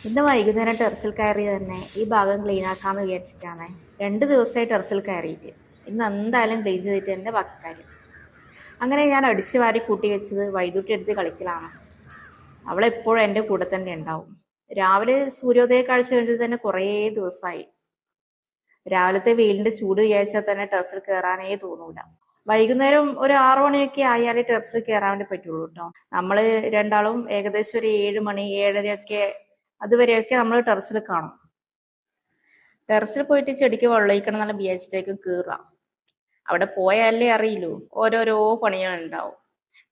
ഇന്ന് വൈകുന്നേരം ടെറസിൽ കയറി തന്നെ ഈ ഭാഗം ക്ലീൻ ആക്കാമെന്ന് വിചാരിച്ചിട്ടാണ്. 2 ദിവസമായി ടെറസിൽ കയറിയിട്ട്. ഇന്ന് എന്തായാലും ക്ലീൻ ചെയ്തിട്ട് എൻ്റെ ബാക്കി കാര്യം. അങ്ങനെ ഞാൻ അടിച്ചു വാരി കൂട്ടി വെച്ചത് വൈദ്യുതി എടുത്ത് കളിക്കലാണ്. അവളെപ്പോഴും എൻ്റെ കൂടെ തന്നെ ഉണ്ടാവും. രാവിലെ സൂര്യോദയ കാഴ്ച കണ്ടിട്ട് തന്നെ കുറേ ദിവസമായി. രാവിലത്തെ വെയിലിൻ്റെ ചൂട് വിചാരിച്ചാൽ തന്നെ ടെറസിൽ കയറാനേ തോന്നൂല. വൈകുന്നേരം ഒരു 6 മണിയൊക്കെ ആയാലേ ടെറസിൽ കയറാൻ വേണ്ടി പറ്റുള്ളൂ കേട്ടോ. നമ്മൾ രണ്ടാളും ഏകദേശം ഒരു 7 മണി 7:30 അതുവരെയൊക്കെ നമ്മൾ ടെറസിൽ കാണും. ടെറസിൽ പോയിട്ട് ചെടിക്ക് വെള്ളമൊഴിക്കണം എന്നുള്ള വിചാരിച്ചിട്ടേക്കും കയറുക. അവിടെ പോയാലേ അറിയില്ലൂ, ഓരോരോ പണികളുണ്ടാവും.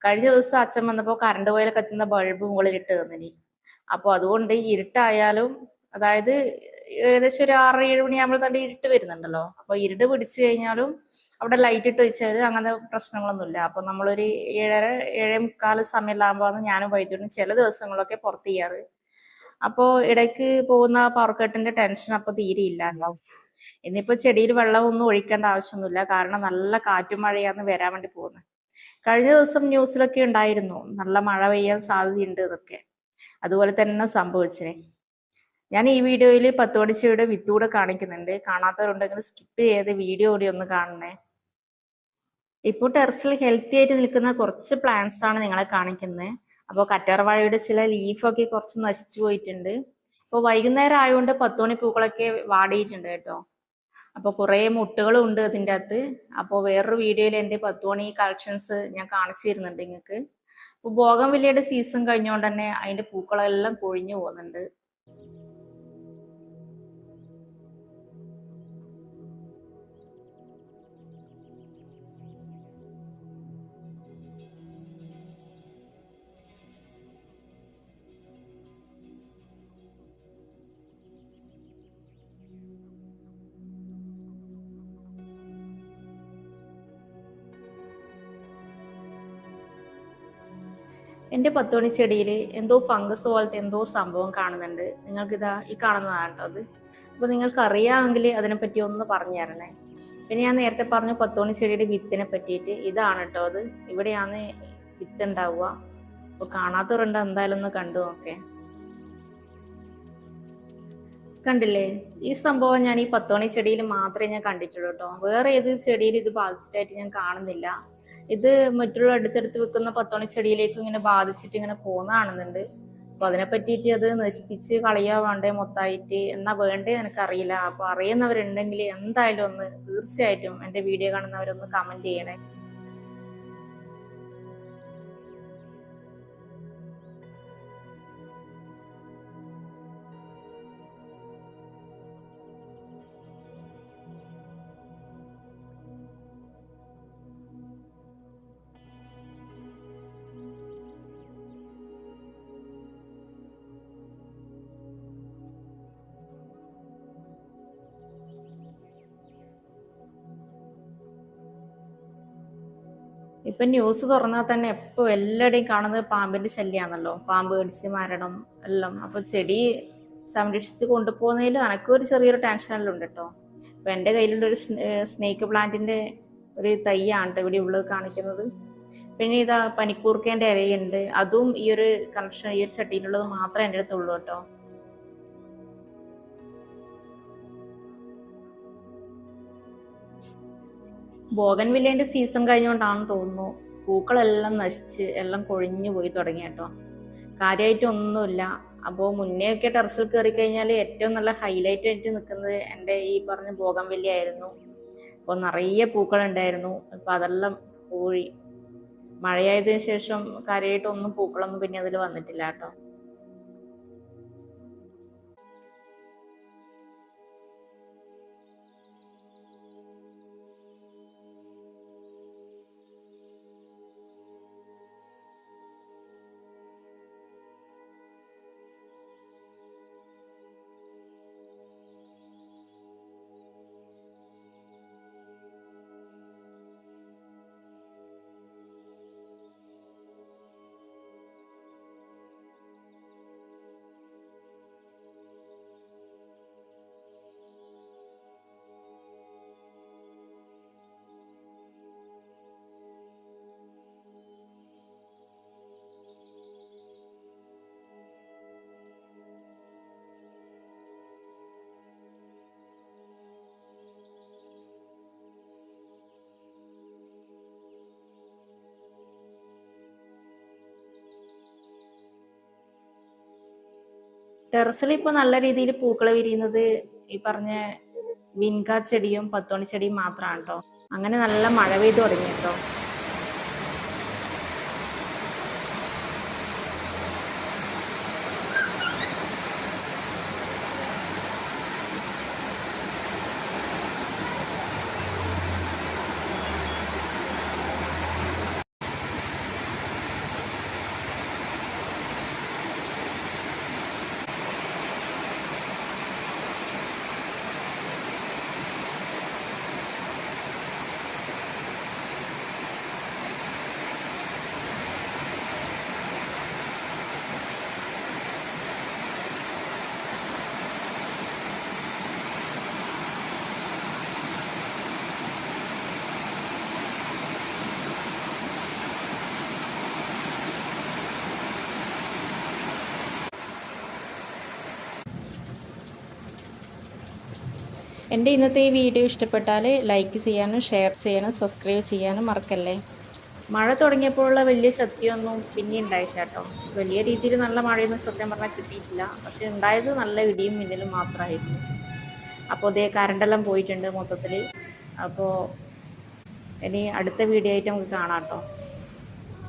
കഴിഞ്ഞ ദിവസം അച്ഛൻ വന്നപ്പോൾ കറണ്ട് പോയാൽ കത്തുന്ന ബൾബ് മുകളിലിട്ട് തന്നിനി. അപ്പോൾ അതുകൊണ്ട് ഇരുട്ടായാലും, അതായത് ഏകദേശം ഒരു 6-7 മണിയാകുമ്പോൾ തന്നെ ഇരുട്ട് വരുന്നുണ്ടല്ലോ. അപ്പോൾ ഇരുട്ട് പിടിച്ചു കഴിഞ്ഞാലും അവിടെ ലൈറ്റ് ഇട്ട് വെച്ചാൽ അങ്ങനെ പ്രശ്നങ്ങളൊന്നുമില്ല. അപ്പോൾ നമ്മളൊരു 7:30 7:45 സമയമാകുമ്പോഴാണ് ഞാനും വൈദ്യുതിയും ചില ദിവസങ്ങളൊക്കെ പുറത്ത് ചെയ്യാറ്. അപ്പോൾ ഇടയ്ക്ക് പോകുന്ന പവർ കട്ടിന്റെ ടെൻഷൻ അപ്പോൾ തീരെ ഇല്ലാണ്ടാവും. ഇന്നിപ്പോൾ ചെടിയിൽ വെള്ളമൊന്നും ഒഴിക്കേണ്ട ആവശ്യമൊന്നുമില്ല, കാരണം നല്ല കാറ്റും മഴയാണ് വരാൻ വേണ്ടി പോകുന്നത്. കഴിഞ്ഞ ദിവസം ന്യൂസിലൊക്കെ ഉണ്ടായിരുന്നു നല്ല മഴ പെയ്യാൻ സാധ്യതയുണ്ട് എന്നൊക്കെ. അതുപോലെ തന്നെ സംഭവിച്ചേ. ഞാൻ ഈ വീഡിയോയിൽ 10 മണി ചെടിയുടെ വിത്ത് കൂടെ കാണിക്കുന്നുണ്ട്. കാണാത്തവരുണ്ടെങ്കിൽ സ്കിപ്പ് ചെയ്ത് വീഡിയോ കൂടി ഒന്ന് കാണണേ. ഇപ്പോൾ ടെറസിൽ ഹെൽത്തി ആയിട്ട് നിൽക്കുന്ന കുറച്ച് പ്ലാന്റ്സ് ആണ് നിങ്ങളെ കാണിക്കുന്നത്. അപ്പോൾ കറ്റാർവാഴയുടെ ചില ലീഫൊക്കെ കുറച്ച് നശിച്ചു പോയിട്ടുണ്ട്. ഇപ്പോൾ വൈകുന്നേരം ആയതുകൊണ്ട് 10 മണി പൂക്കളൊക്കെ വാടിയിട്ടുണ്ട് കേട്ടോ. അപ്പോൾ കുറേ മുട്ടുകളും ഉണ്ട് അതിൻ്റെ അകത്ത്. അപ്പോൾ വേറൊരു വീഡിയോയിൽ എൻ്റെ 10 മണി കളക്ഷൻസ് ഞാൻ കാണിച്ചു തരുന്നുണ്ട് നിങ്ങൾക്ക്. ഇപ്പോൾ ബോഗൺവില്ലയുടെ സീസൺ കഴിഞ്ഞുകൊണ്ട് തന്നെ അതിൻ്റെ പൂക്കളെല്ലാം കൊഴിഞ്ഞു പോകുന്നുണ്ട്. എൻ്റെ 10 മണി ചെടിയിൽ എന്തോ ഫംഗസ് പോലത്തെ എന്തോ സംഭവം കാണുന്നുണ്ട്. നിങ്ങൾക്കിതാ ഈ കാണുന്നതാണ് കേട്ടോ അത്. അപ്പോൾ നിങ്ങൾക്ക് അറിയാമെങ്കിൽ അതിനെപ്പറ്റി ഒന്ന് പറഞ്ഞു തരണേ. പിന്നെ ഞാൻ നേരത്തെ പറഞ്ഞു 10 മണി ചെടിയുടെ വിത്തിനെ പറ്റിയിട്ട്. ഇതാണ് കേട്ടോ അത്. ഇവിടെയാണ് വിത്ത് ഉണ്ടാവുക. അപ്പോൾ കാണാത്തവരുണ്ട്, എന്തായാലും ഒന്ന് കണ്ടു നോക്കേ. കണ്ടില്ലേ, ഈ സംഭവം ഞാൻ ഈ 10 മണി ചെടിയിൽ മാത്രമേ ഞാൻ കണ്ടിട്ടുള്ളൂ കേട്ടോ. വേറെ ഏത് ചെടിയിൽ ഇത് ബാധിച്ചിട്ടായിട്ട് ഞാൻ കാണുന്നില്ല. ഇത് മറ്റുള്ള അടുത്തടുത്ത് വെക്കുന്ന 10 മണി ചെടിയിലേക്ക് ഇങ്ങനെ ബാധിച്ചിട്ട് ഇങ്ങനെ പോകുന്നതാണെന്നുണ്ട്. അപ്പൊ അതിനെ പറ്റിയിട്ട് അത് നശിപ്പിച്ച് കളയാ വേണ്ടേ മൊത്തമായിട്ട് എന്നാ വേണ്ടേ എനിക്കറിയില്ല. അപ്പൊ അറിയുന്നവരുണ്ടെങ്കിൽ എന്തായാലും ഒന്ന് തീർച്ചയായിട്ടും എൻ്റെ വീഡിയോ കാണുന്നവരൊന്ന് കമന്റ് ചെയ്യണേ. ഇപ്പൊ ന്യൂസ് തുറന്നാൽ തന്നെ എപ്പോ എല്ലായിടെയും കാണുന്നത് പാമ്പിന്റെ ശല്യാണല്ലോ. പാമ്പ് കടിച്ച് മരണം എല്ലാം. അപ്പൊ ചെടി സംരക്ഷിച്ച് കൊണ്ടുപോകുന്നതിൽ എനക്കൊരു ചെറിയൊരു ടെൻഷനെല്ലാം ഉണ്ട് കേട്ടോ. അപ്പൊ എൻ്റെ കയ്യിലുള്ള ഒരു സ്നേക്ക് പ്ലാന്റിന്റെ ഒരു തൈയാണ് ട്ടോ ഇവിടെ ഉള്ളത് കാണിക്കുന്നത്. പിന്നെ ഇതാ പനിക്കൂർക്കേന്റെ ഇലയുണ്ട്. അതും ഈ ഒരു കണക്ഷൻ ഈ ഒരു ചട്ടിയിലുള്ളത് മാത്രമേ എൻ്റെ അടുത്തുള്ളൂ കേട്ടോ. ബോഗൺവില്ലേന്റെ സീസൺ കഴിഞ്ഞുകൊണ്ടാണെന്ന് തോന്നുന്നു പൂക്കളെല്ലാം നശിച്ച് എല്ലാം കൊഴിഞ്ഞു പോയി തുടങ്ങി കേട്ടോ. കാര്യമായിട്ടൊന്നുമില്ല. അപ്പോൾ മുന്നേ ഒക്കെ ടെറസിൽ കയറി കഴിഞ്ഞാൽ ഏറ്റവും നല്ല ഹൈലൈറ്റ് ആയിട്ട് നിൽക്കുന്നത് എൻ്റെ ഈ പറഞ്ഞ ബോഗൺവില്ല ആയിരുന്നു. അപ്പോൾ നിറയെ പൂക്കളുണ്ടായിരുന്നു. അപ്പോൾ അതെല്ലാം പോയി. മഴയായതിനു ശേഷം കാര്യമായിട്ടൊന്നും പൂക്കളൊന്നും പിന്നെ അതിൽ വന്നിട്ടില്ല കേട്ടോ. ടെറസിൽ ഇപ്പോൾ നല്ല രീതിയിൽ പൂക്കൾ വിരിയുന്നത് ഈ പറഞ്ഞ വിൻകാ ചെടിയും 10 മണി ചെടിയും മാത്രമാണ് കേട്ടോ. അങ്ങനെ നല്ല മഴ പെയ്തു തുടങ്ങി കേട്ടോ. എൻ്റെ ഇന്നത്തെ ഈ വീഡിയോ ഇഷ്ടപ്പെട്ടാൽ ലൈക്ക് ചെയ്യാനും ഷെയർ ചെയ്യാനും സബ്സ്ക്രൈബ് ചെയ്യാനും മറക്കല്ലേ. മഴ തുടങ്ങിയപ്പോഴുള്ള വലിയ ശക്തിയൊന്നും പിന്നെ ഉണ്ടായില്ല കേട്ടോ. വലിയ രീതിയിൽ നല്ല മഴയൊന്നും സത്യം പറഞ്ഞാൽ കിട്ടിയിട്ടില്ല. പക്ഷെ ഉണ്ടായത് നല്ല ഇടിയും മിന്നലും മാത്രമായിരുന്നു. അപ്പോൾ അതേ കറണ്ടെല്ലാം പോയിട്ടുണ്ട് മൊത്തത്തിൽ. അപ്പോൾ ഇനി അടുത്ത വീഡിയോ ആയിട്ട് നമുക്ക് കാണാം കേട്ടോ.